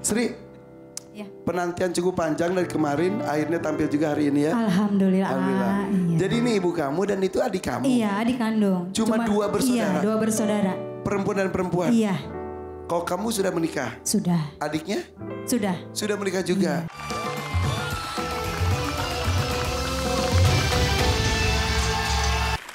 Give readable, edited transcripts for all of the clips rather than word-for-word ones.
Sri, ya. Penantian cukup panjang dari kemarin, akhirnya tampil juga hari ini ya. Alhamdulillah. Alhamdulillah. Iya. Jadi ini ibu kamu dan itu adik kamu. Iya, adik kandung. Cuma dua bersaudara? Iya, 2 bersaudara. Perempuan dan perempuan? Iya. Kalau kamu sudah menikah? Sudah. Adiknya? Sudah. Sudah menikah juga?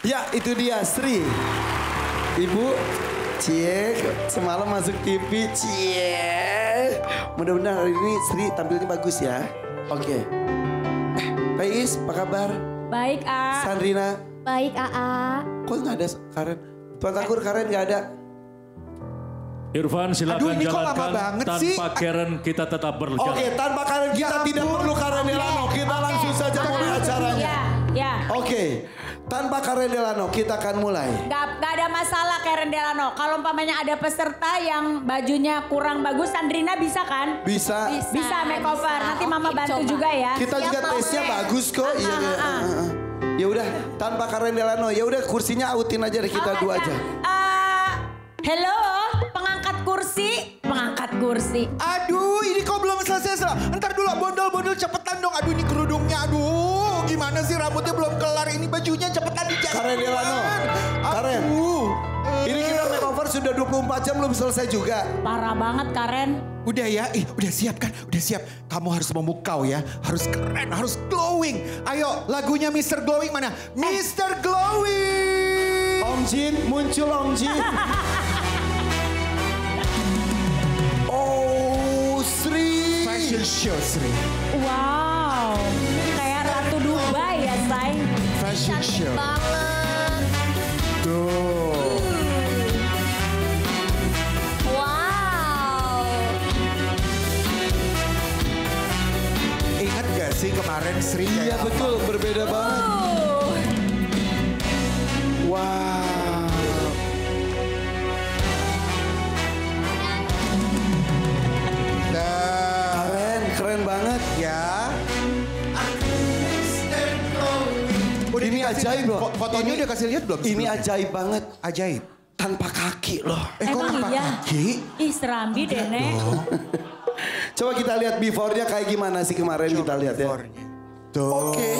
Ya, itu dia Sri. Ibu, cie, semalam masuk TV, cie. Mudah-mudahan hari ini Sri tampilnya bagus ya. Oke. Pais, apa kabar? Baik, A. Sandrina? Baik, AA. Kok nggak ada Karen? Tuan Tangkur, Karen nggak ada? Irfan silakan ini kok lama jalankan banget tanpa sih? Karen kita tetap berjalan. Oke, tanpa Karen kita tidak perlu Karen Delano. Kita langsung saja mulai acaranya. Ya. Oke, tanpa Karen Delano kita akan mulai. Gak ada masalah Karen Delano. Kalau umpamanya ada peserta yang bajunya kurang bagus, Sandrina bisa kan? Bisa. Bisa makeover. Nanti Mama bantu juga ya. Kita juga tesnya bagus kok. Iya. Ya udah, tanpa Karen Delano. Ya udah kursinya autin aja deh kita dua aja. Hello, pengangkat kursi. Aduh, ini kok belum selesai. Ntar dulu, bondol cepetan dong. Aduh, ini kerudungnya. Aduh, gimana sih rambutnya belum kelar. Ini bajunya cepetan dijahit. Karen Delano. Karen. Ini kita makeover sudah 24 jam belum selesai juga. Parah banget Karen. Udah ya, udah siap kan? Udah siap. Kamu harus memukau ya. Harus keren, harus glowing. Ayo, lagunya Mr. Glowing mana? Mr. Glowing. Om Jin, muncul Om Jin. Oh, Sri. Fashion show, Sri. Wow, kayak Ratu Dubai ya, say. Fashion show. Banget. Tuh. Wow. Ingat gak sih kemarin Sri? Iya betul, berbeda banget. Wow. Keren banget. Ya. Ini ajaib loh. Fotonya udah kasih lihat belum? Ini ajaib banget. Ajaib. Tanpa kaki loh. Kok Emang tanpa iya? kaki? Ih serambi deh, Nek. Coba kita lihat before-nya kayak gimana sih kemarin kita lihat ya. Tuh. Oke.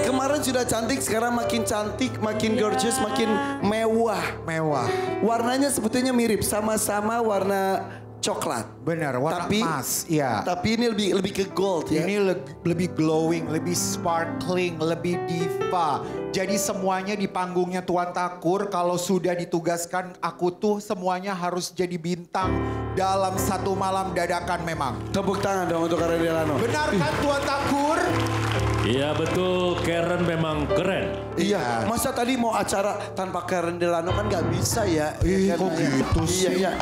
Kemarin sudah cantik, sekarang makin cantik, makin gorgeous, makin mewah. Mewah. Warnanya sebetulnya mirip, sama-sama warna coklat. Benar, warna emas. Iya. Tapi ini lebih ke gold ya. Ini lebih glowing, lebih sparkling, lebih diva. Jadi semuanya di panggungnya Tuan Takur kalau sudah ditugaskan aku tuh semuanya harus jadi bintang dalam satu malam dadakan memang. Tepuk tangan dong untuk Karen Delano. Benar kan Tuan Takur? Iya betul, Karen memang keren. Iya, masa tadi mau acara tanpa Karen Delano kan nggak bisa ya. Ih, Ya kok kan? gitu sih? Iya.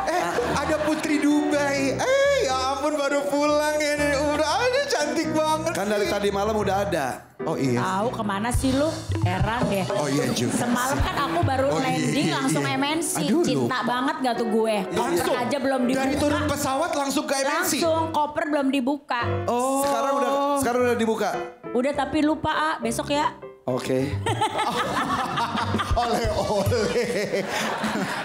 Ada Putri Dubai. Ya ampun baru pulang ini. Udah ada cantik banget. Kan dari tadi malam udah ada. Oh iya. Tahu kemana sih lu? Heran deh. Oh iya juga. Semalam kan aku baru landing langsung MNC. Aduh, Cinta banget gak tuh gue. Koper aja belum dibuka. Dari turun pesawat langsung ke MNC. Langsung koper belum dibuka. Oh. Sekarang udah dibuka. Udah tapi lupa besok ya. Oke. Oleh-oleh.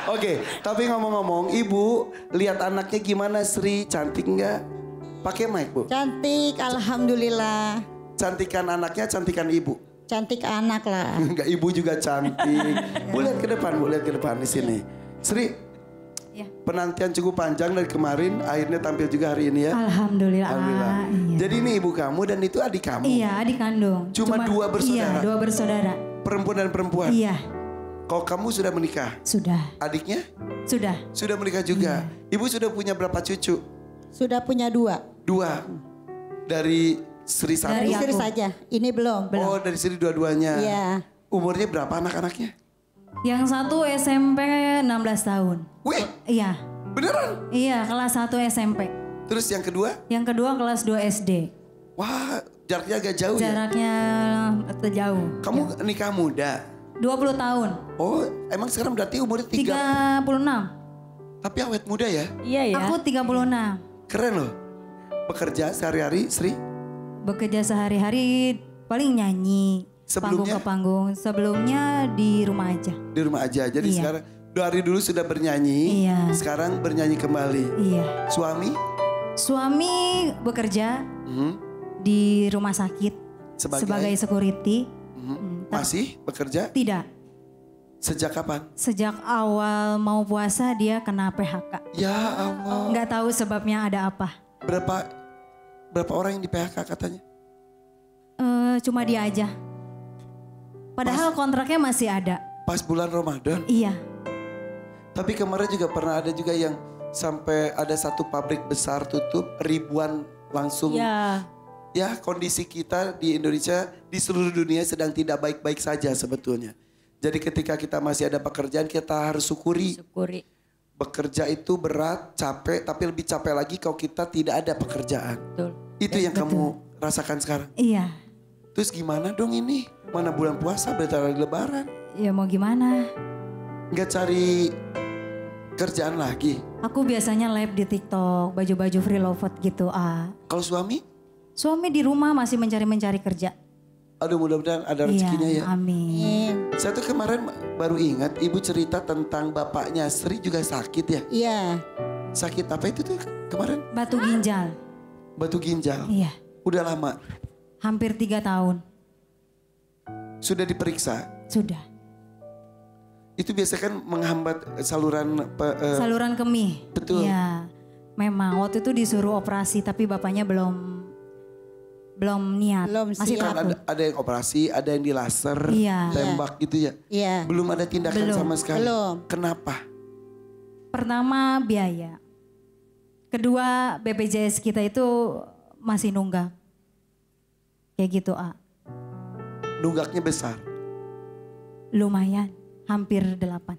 Oke, tapi ngomong-ngomong, Ibu lihat anaknya gimana Sri? Cantik nggak? Pakai mic, Bu. Cantik, alhamdulillah. Cantikan anaknya, cantikan Ibu. Cantik anak lah. Enggak, Ibu juga cantik. Bu lihat ke depan, Bu lihat ke depan di sini. Sri, Ya. penantian cukup panjang dari kemarin, akhirnya tampil juga hari ini ya. Alhamdulillah. Iya. Jadi ini ibu kamu dan itu adik kamu. Iya, adik kandung. Cuma dua bersaudara? Iya, 2 bersaudara. Perempuan dan perempuan. Iya, Kalau kamu sudah menikah, sudah. adiknya Sudah. sudah menikah juga. Ibu sudah punya berapa cucu? Sudah punya 2. 2. Dari Sri satu. Dari Istri aku. saja, ini belum. Oh, dari Sri dua-duanya. Iya. Umurnya berapa anak-anaknya? Yang satu SMP 16 tahun. Wih, Iya. beneran? Iya, kelas 1 SMP. Terus yang kedua? Yang kedua kelas 2 SD. Wah, jaraknya agak jauh ya. Jaraknya jauh. Kamu nikah muda. 20 tahun. Oh, emang sekarang berarti umurnya 3. 36. Tapi awet muda ya. Iya ya. Aku 36. Keren loh. Bekerja sehari-hari, Sri. Bekerja sehari-hari paling nyanyi. Panggung Sebelumnya? ke panggung. Sebelumnya di rumah aja. Di rumah aja. Jadi Iya. sekarang dari dulu sudah bernyanyi. Iya. Sekarang bernyanyi kembali. Iya. Suami? Suami bekerja Hmm? di rumah sakit Sebagai? security. Masih bekerja? Tidak. Sejak kapan? Sejak awal mau puasa dia kena PHK. Ya Allah. Nggak tahu sebabnya ada apa. Berapa orang yang di PHK katanya? Cuma dia aja. Padahal kontraknya masih ada. Pas bulan Ramadan. Iya. Tapi kemarin juga pernah ada juga yang sampai ada satu pabrik besar tutup, ribuan langsung. Ya. Ya, kondisi kita di Indonesia, di seluruh dunia sedang tidak baik-baik saja sebetulnya. Jadi ketika kita masih ada pekerjaan, kita harus syukuri. Syukuri. Bekerja itu berat, capek, tapi lebih capek lagi kalau kita tidak ada pekerjaan. Betul. Itu yang kamu rasakan sekarang. Iya. Terus gimana dong ini? Mana bulan puasa, bentar lagi lebaran. Ya mau gimana? Nggak cari kerjaan lagi. Aku biasanya live di TikTok, baju-baju free lovet gitu. Kalau suami? Suami di rumah masih mencari kerja. Aduh, mudah-mudahan ada rezekinya ya. Amin. Saya tuh kemarin baru ingat ibu cerita tentang bapaknya Sri juga sakit ya. Iya. Sakit apa itu tuh kemarin? Batu ginjal. Batu ginjal. Iya. Udah lama. Hampir 3 tahun. Sudah diperiksa. Sudah. Itu biasa kan menghambat saluran Saluran kemih. betul. Iya. Memang waktu itu disuruh operasi tapi bapaknya belum niat. Belum Masih siap. kan takut. ada yang operasi, ada yang di laser, Iya. tembak gitu ya. Iya. Belum ada tindakan Belum. sama sekali. Belum. Kenapa? Pertama biaya. Kedua BPJS kita itu masih nunggak. Kayak gitu Nunggaknya besar. Lumayan. Hampir 8.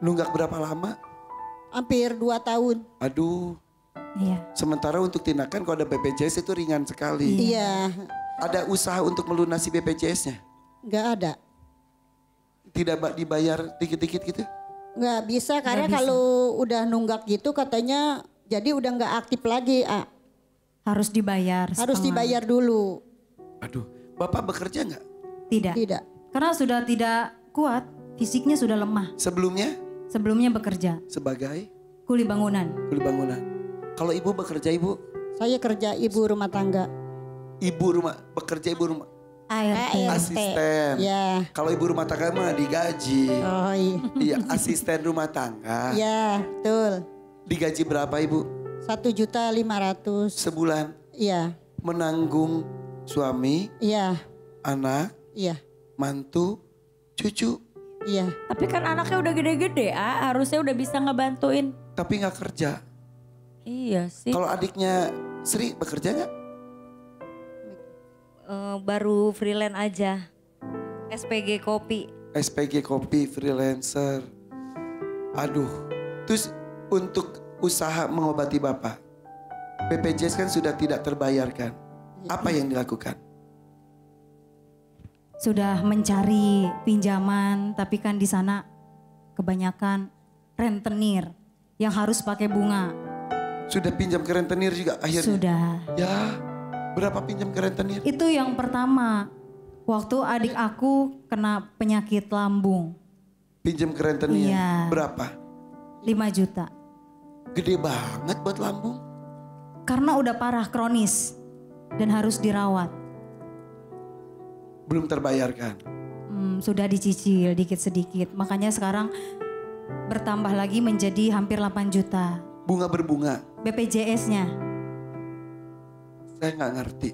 Nunggak berapa lama? Hampir 2 tahun. Aduh. Iya. Sementara untuk tindakan kalau ada BPJS itu ringan sekali. Iya. Ada usaha untuk melunasi BPJS-nya? Nggak ada. Tidak dibayar dikit-dikit gitu? Nggak bisa karena bisa. kalau udah nunggak gitu katanya jadi udah nggak aktif lagi. Harus dibayar. Harus setengah. dibayar dulu. Aduh, Bapak bekerja nggak? Tidak. Tidak. Karena sudah tidak kuat. Fisiknya sudah lemah. Sebelumnya Sebelumnya bekerja. sebagai Kuli bangunan. kuli bangunan. Kalau ibu bekerja ibu? Saya kerja ibu rumah tangga. Bekerja ibu rumah. ART. Asisten. Ya. Kalau ibu rumah tangga mah digaji. Oh iya. Iya, asisten rumah tangga. Ya, betul. Digaji berapa ibu? 1.500.000. Sebulan Iya. menanggung suami, Iya. anak, Iya. mantu, cucu. Iya. Tapi kan anaknya udah gede-gede, harusnya udah bisa ngebantuin. Tapi nggak kerja. Iya sih. Kalau adiknya Sri bekerja nggak? Baru freelance aja. SPG kopi. SPG kopi, freelancer. Aduh, terus untuk usaha mengobati Bapak, BPJS kan sudah tidak terbayarkan. Apa yang dilakukan? Sudah mencari pinjaman, tapi kan di sana kebanyakan rentenir yang harus pakai bunga. Sudah pinjam ke rentenir juga akhirnya? Sudah. Ya, berapa pinjam ke rentenir? Itu yang pertama. Waktu adik aku kena penyakit lambung. Pinjam ke rentenir. Iya. Berapa? 5 juta. Gede banget buat lambung. Karena udah parah kronis dan harus dirawat. Belum terbayarkan. Sudah dicicil dikit sedikit. Makanya sekarang bertambah lagi menjadi hampir 8 juta. Bunga berbunga. BPJS-nya. Saya nggak ngerti.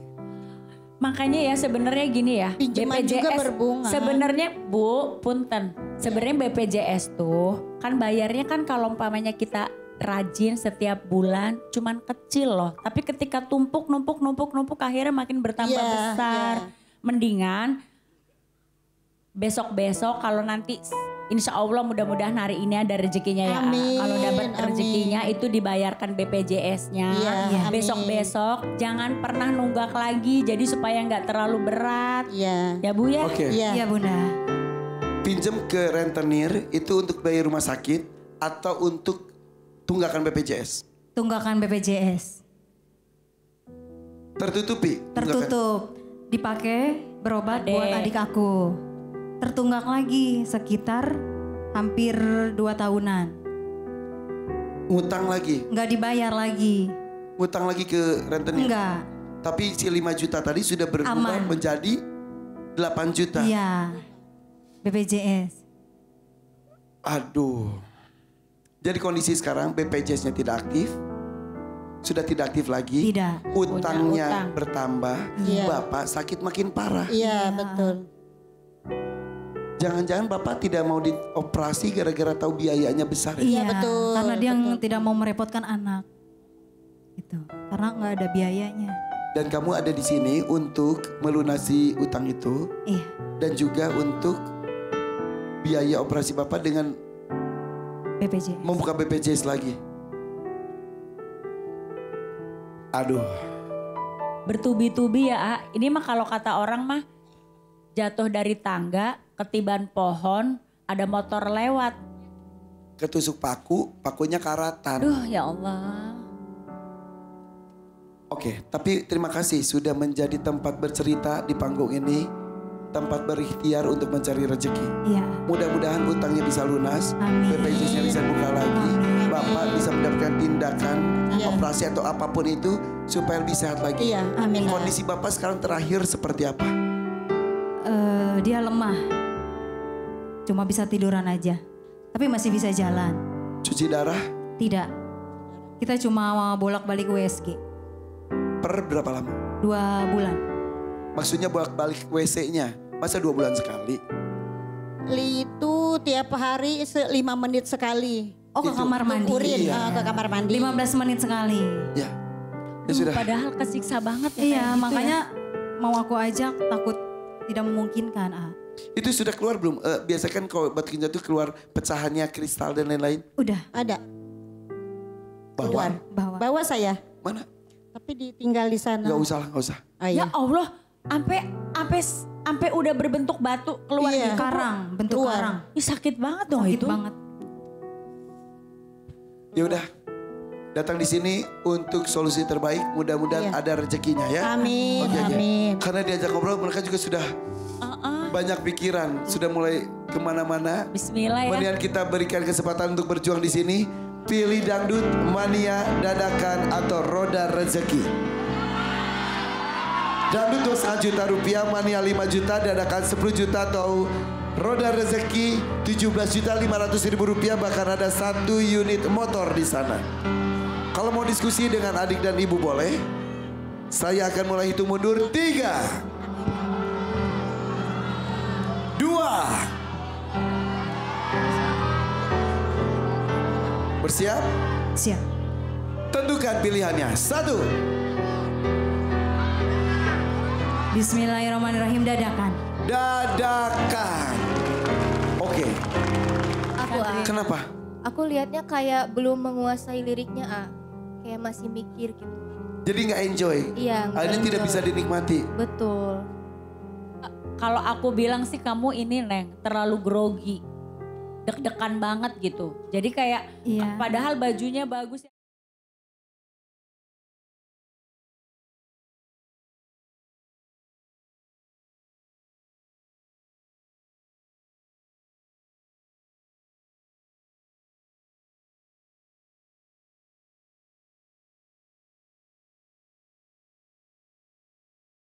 Makanya ya sebenarnya gini ya. Pinjaman juga berbunga. Sebenarnya Bu, punten. Sebenarnya BPJS tuh kan bayarnya kan kalau umpamanya kita rajin setiap bulan cuman kecil loh. Tapi ketika numpuk akhirnya makin bertambah Iya, besar. iya. Mendingan besok-besok kalau nanti insya Allah mudah-mudahan hari ini ada rezekinya ya. Amin, Kalau dapat amin. rezekinya itu dibayarkan BPJS-nya. Iya, amin. Besok-besok jangan pernah nunggak lagi jadi supaya nggak terlalu berat. Iya. Ya Bu ya. Oke. Iya. Iya Bunda. Pinjam ke rentenir itu untuk bayar rumah sakit atau untuk tunggakan BPJS? Tunggakan BPJS. Tertutupi? tunggakan? Tertutup. Dipakai berobat Adek. buat adik aku. Tertunggak lagi sekitar hampir 2 tahunan. Ngutang lagi. nggak dibayar lagi. Ngutang lagi ke rentenir. Enggak. Tapi si 5 juta tadi sudah berubah Aman. menjadi 8 juta. Iya. BPJS. Aduh. Jadi kondisi sekarang BPJS-nya tidak aktif. Sudah tidak aktif lagi. Tidak. Utangnya Punya utang. bertambah. Iya. Bapak sakit makin parah. Iya betul. Jangan-jangan Bapak tidak mau dioperasi gara-gara tahu biayanya besar ya? Iya, betul, Karena dia betul. tidak mau merepotkan anak. Gitu. Karena nggak ada biayanya. Dan kamu ada di sini untuk melunasi utang itu. Iya. Dan juga untuk biaya operasi Bapak dengan BPJS. membuka BPJS lagi. Aduh. Bertubi-tubi ya, A. Ini mah kalau kata orang mah jatuh dari tangga, ketiban pohon, ada motor lewat. Ketusuk paku, pakunya karatan. Duh ya Allah. Oke, tapi terima kasih sudah menjadi tempat bercerita di panggung ini. Tempat berikhtiar untuk mencari rezeki. Iya. Mudah-mudahan utangnya bisa lunas, Amin. BPJS-nya bisa buka lagi, Bapak bisa mendapatkan tindakan Iya. operasi atau apapun itu supaya lebih sehat lagi. Iya, amin. Kondisi Bapak sekarang terakhir seperti apa? Dia lemah. Cuma bisa tiduran aja. Tapi masih bisa jalan. Cuci darah Tidak. Kita cuma bolak-balik USG. per berapa lama? 2 bulan. Maksudnya bolak-balik WC-nya, masa 2 bulan sekali? Itu tiap hari 5 menit sekali. Oh ke Itu. kamar mandi. Urin Iya. ke kamar mandi. 15 menit sekali. Ya, ya Duh, sudah. padahal kesiksa banget ya. Iya kayak gitu makanya ya. mau aku ajak takut tidak memungkinkan. Itu sudah keluar belum? Biasa kan kalau batu ginjal itu keluar pecahannya kristal dan lain-lain. Udah. Ada. Bawaan? Bawa. Bawa saya. Mana? Tapi ditinggal di sana. Gak usah lah, gak usah. Oh, Ya iya. Allah, sampai udah berbentuk batu keluar Iya. gitu. Karang. Bentuk Keluar. karang. Ih, sakit banget dong Sakit itu. banget. Ya udah, datang di sini untuk solusi terbaik. Mudah-mudahan Iya. ada rezekinya ya. Amin, Oke, oke. amin. Karena diajak ngobrol mereka juga sudah banyak pikiran, sudah mulai kemana-mana. Bismillah ya. Mendingan kita berikan kesempatan untuk berjuang di sini. Pilih dangdut, mania, dadakan atau roda rezeki. Dangdut 2,5 juta rupiah, mania 5 juta, dadakan 10 juta atau roda rezeki 17.500.000 rupiah, bahkan ada 1 unit motor di sana. Kalau mau diskusi dengan adik dan ibu boleh. Saya akan mulai hitung mundur. 3, 2. Bersiap? Siap. Tentukan pilihannya. 1. Bismillahirrahmanirrahim dadakan. Dadakan. Oke. Aku Kenapa? aku lihatnya kayak belum menguasai liriknya kayak masih mikir gitu. Jadi nggak enjoy. Iya, nggak Akhirnya tidak enjoy. bisa dinikmati. Betul. Kalau aku bilang sih kamu ini Neng, terlalu grogi. Deg-degan banget gitu. Jadi kayak Iya. padahal bajunya bagus.